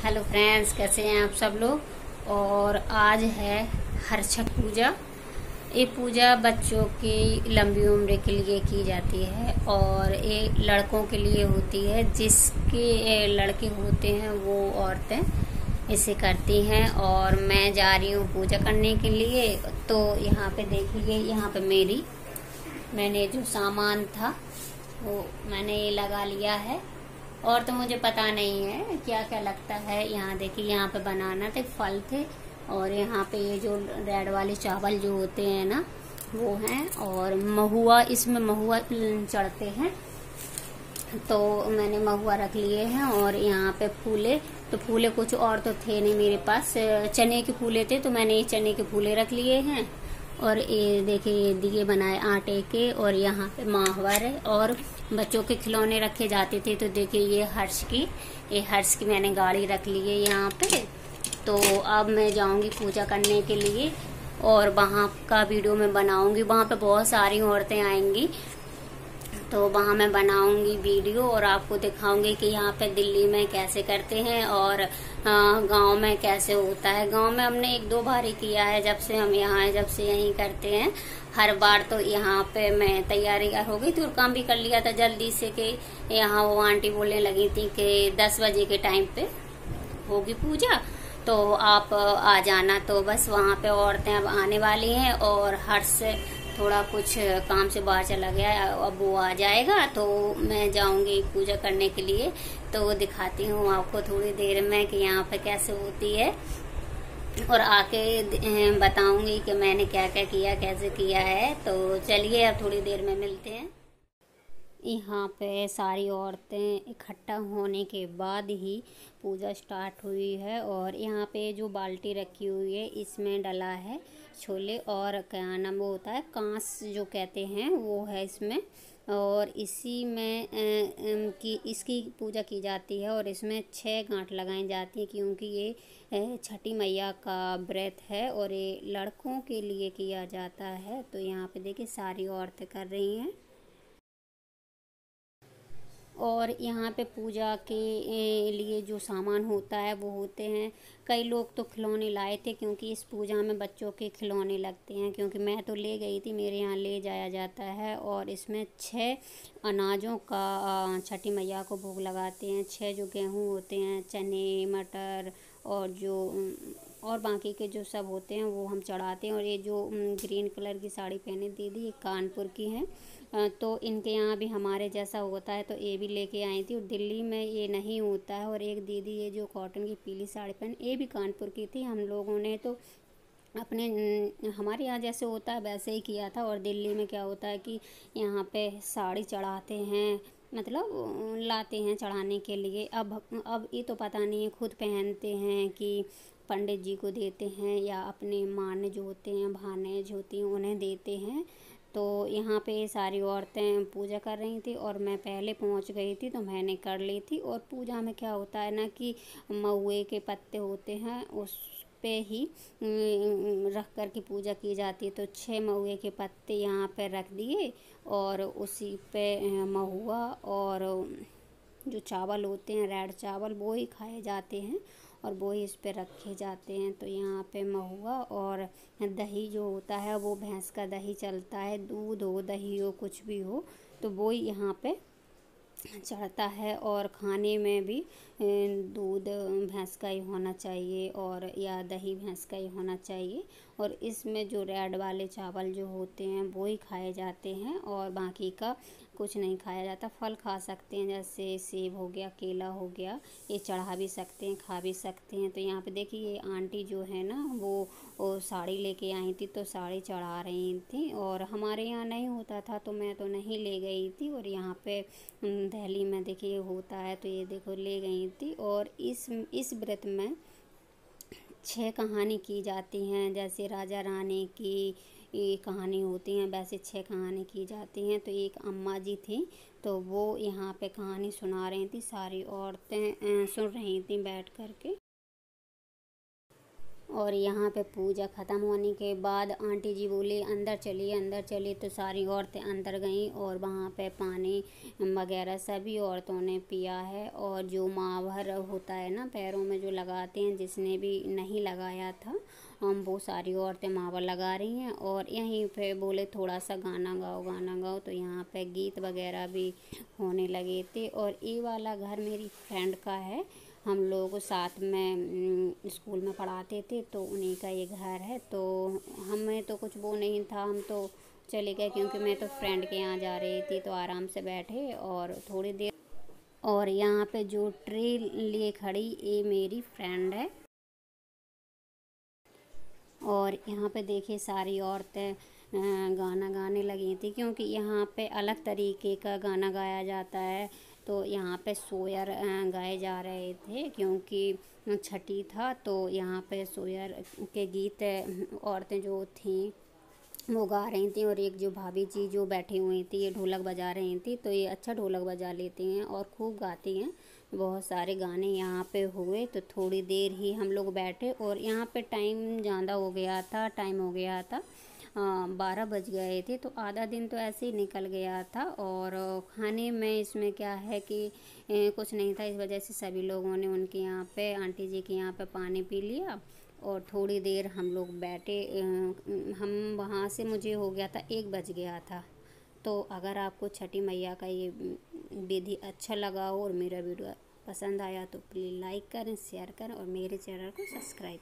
Hello friends, कैसे हैं आप सब लोग। और आज है हरछठ पूजा। ये पूजा बच्चों की लंबी उम्र के लिए की जाती है और ये लड़कों के लिए होती है। जिसके लड़के होते हैं वो औरतें इसे करती हैं। और मैं जा रही हूँ पूजा करने के लिए। तो यहाँ पे देखिए, यहाँ पे मैंने जो सामान था वो मैंने ये लगा लिया है। और तो मुझे पता नहीं है क्या क्या लगता है। यहाँ देखिए, यहाँ पे बनाना थे, फल थे, और यहाँ पे ये जो रेड वाले चावल जो होते हैं ना वो हैं, और महुआ, इसमें महुआ चढ़ते हैं। तो मैंने महुआ रख लिए हैं। और यहाँ पे फूले कुछ और तो थे नहीं मेरे पास। चने के फूले थे तो मैंने ये चने के फूले रख लिए हैं। और ये देखिए, ये दिए बनाए आटे के। और यहाँ पे माहवर है और बच्चों के खिलौने रखे जाते थे। तो देखिए, ये हर्ष की मैंने गाड़ी रख ली है यहाँ पे। तो अब मैं जाऊंगी पूजा करने के लिए और वहाँ का वीडियो मैं बनाऊंगी। वहाँ पे बहुत सारी औरतें आएंगी तो वहाँ मैं बनाऊंगी वीडियो और आपको दिखाऊंगी कि यहाँ पे दिल्ली में कैसे करते हैं और गांव में कैसे होता है। गांव में हमने एक दो बार ही किया है, जब से हम यहाँ हैं, जब से यहीं करते हैं हर बार। तो यहाँ पे मैं तैयारी हो गई थी और काम भी कर लिया था जल्दी से कि यहाँ वो आंटी बोलने लगी थी कि 10 बजे के टाइम पे होगी पूजा, तो आप आ जाना। तो बस वहाँ पे औरतें अब आने वाली हैं और हर्ष थोड़ा कुछ काम से बाहर चला गया है, अब वो आ जाएगा तो मैं जाऊंगी पूजा करने के लिए। तो दिखाती हूँ आपको थोड़ी देर में कि यहाँ पे कैसे होती है और आके बताऊंगी कि मैंने क्या क्या किया, कैसे किया है। तो चलिए अब थोड़ी देर में मिलते हैं। यहाँ पे सारी औरतें इकट्ठा होने के बाद ही पूजा स्टार्ट हुई है। और यहाँ पे जो बाल्टी रखी हुई है इसमें डला है छोले और क्या नाम वो होता है, कांस जो कहते हैं वो है इसमें। और इसी में इसकी पूजा की जाती है। और इसमें 6 गांठ लगाई जाती है क्योंकि ये छठी मैया का व्रत है और ये लड़कों के लिए किया जाता है। तो यहाँ पे देखिए सारी औरतें कर रही हैं। और यहाँ पे पूजा के लिए जो सामान होता है वो होते हैं, कई लोग तो खिलौने लाए थे क्योंकि इस पूजा में बच्चों के खिलौने लगते हैं। क्योंकि मैं तो ले गई थी, मेरे यहाँ ले जाया जाता है। और इसमें 6 अनाजों का छठी मैया को भोग लगाते हैं। 6 जो गेहूँ होते हैं, चने, मटर और बाकी के जो सब होते हैं वो हम चढ़ाते हैं। और ये जो ग्रीन कलर की साड़ी पहने दीदी, ये कानपुर की हैं। तो इनके यहाँ भी हमारे जैसा होता है तो ये भी लेके आई थी। और दिल्ली में ये नहीं होता है। और एक दीदी ये जो कॉटन की पीली साड़ी पहन, ये भी कानपुर की थी। हम लोगों ने तो हमारे यहाँ जैसे होता है वैसे ही किया था। और दिल्ली में क्या होता है कि यहाँ पे साड़ी चढ़ाते हैं, मतलब लाते हैं चढ़ाने के लिए। अब ये तो पता नहीं है, खुद पहनते हैं कि पंडित जी को देते हैं या अपने माने जो होते हैं, भानेज होती हैं, उन्हें देते हैं। तो यहाँ पे सारी औरतें पूजा कर रही थी और मैं पहले पहुँच गई थी तो मैंने कर ली थी। और पूजा में क्या होता है ना कि महुए के पत्ते होते हैं उस पे ही रख कर के पूजा की जाती है। तो 6 महुए के पत्ते यहाँ पे रख दिए और उसी पे महुआ और जो चावल होते हैं रेड चावल वो ही खाए जाते हैं और वो ही इस पे रखे जाते हैं। तो यहाँ पे महुआ और दही जो होता है वो भैंस का दही चलता है, दूध हो दही हो कुछ भी हो तो वो ही यहाँ पे चढ़ता है। और खाने में भी दूध भैंस का ही होना चाहिए और या दही भैंस का ही होना चाहिए। और इसमें जो रेड वाले चावल जो होते हैं वो ही खाए जाते हैं और बाकी का कुछ नहीं खाया जाता। फल खा सकते हैं, जैसे सेब हो गया, केला हो गया, ये चढ़ा भी सकते हैं, खा भी सकते हैं। तो यहाँ पे देखिए ये आंटी जो है ना वो साड़ी लेके आई थी तो साड़ी चढ़ा रही थी। और हमारे यहाँ नहीं होता था तो मैं तो नहीं ले गई थी। और यहाँ पे दिल्ली में देखिए होता है तो ये देखो ले गई थी। और इस व्रत में 6 कहानी की जाती हैं, जैसे राजा रानी की ये कहानी होती हैं वैसे 6 कहानी की जाती हैं। तो एक अम्मा जी थी तो वो यहाँ पे कहानी सुना रही थी, सारी औरतें सुन रही थी बैठ कर के। और यहाँ पे पूजा ख़त्म होने के बाद आंटी जी बोली अंदर चलिए अंदर चलिए, तो सारी औरतें अंदर गईं और वहाँ पे पानी वगैरह सभी औरतों ने पिया है। और जो मावर होता है ना पैरों में जो लगाते हैं, जिसने भी नहीं लगाया था हम वो सारी औरतें मावर लगा रही हैं। और यहीं पे बोले थोड़ा सा गाना गाओ गाना गाओ, तो यहाँ पे गीत वगैरह भी होने लगे थे। और ये वाला घर मेरी फ्रेंड का है, हम लोग साथ में स्कूल में पढ़ाते थे, तो उन्हीं का ये घर है। तो हमें तो कुछ वो नहीं था, हम तो चले गए क्योंकि मैं तो फ्रेंड के यहाँ जा रही थी। तो आराम से बैठे और थोड़ी देर, और यहाँ पे जो ट्रे लिए खड़ी ये मेरी फ्रेंड है। और यहाँ पे देखिए सारी औरतें गाना गाने लगी थी, क्योंकि यहाँ पे अलग तरीके का गाना गाया जाता है। तो यहाँ पे सोयर गाए जा रहे थे, क्योंकि छठी था। तो यहाँ पे सोयर के गीत औरतें जो थीं वो गा रही थी। और एक जो भाभी जी जो बैठी हुई थी ये ढोलक बजा रही थी, तो ये अच्छा ढोलक बजा लेती हैं और खूब गाती हैं। बहुत सारे गाने यहाँ पे हुए, तो थोड़ी देर ही हम लोग बैठे। और यहाँ पे टाइम ज़्यादा हो गया था, टाइम हो गया था 12 बज गए थे, तो आधा दिन तो ऐसे ही निकल गया था। और खाने में इसमें क्या है कि कुछ नहीं था, इस वजह से सभी लोगों ने उनके यहाँ पे आंटी जी के यहाँ पे पानी पी लिया। और थोड़ी देर हम लोग बैठे, हम वहाँ से मुझे हो गया था 1 बज गया था। तो अगर आपको छठी मैया का ये विधि अच्छा लगा हो और मेरा वीडियो पसंद आया तो प्लीज़ लाइक करें, शेयर करें और मेरे चैनल को सब्सक्राइब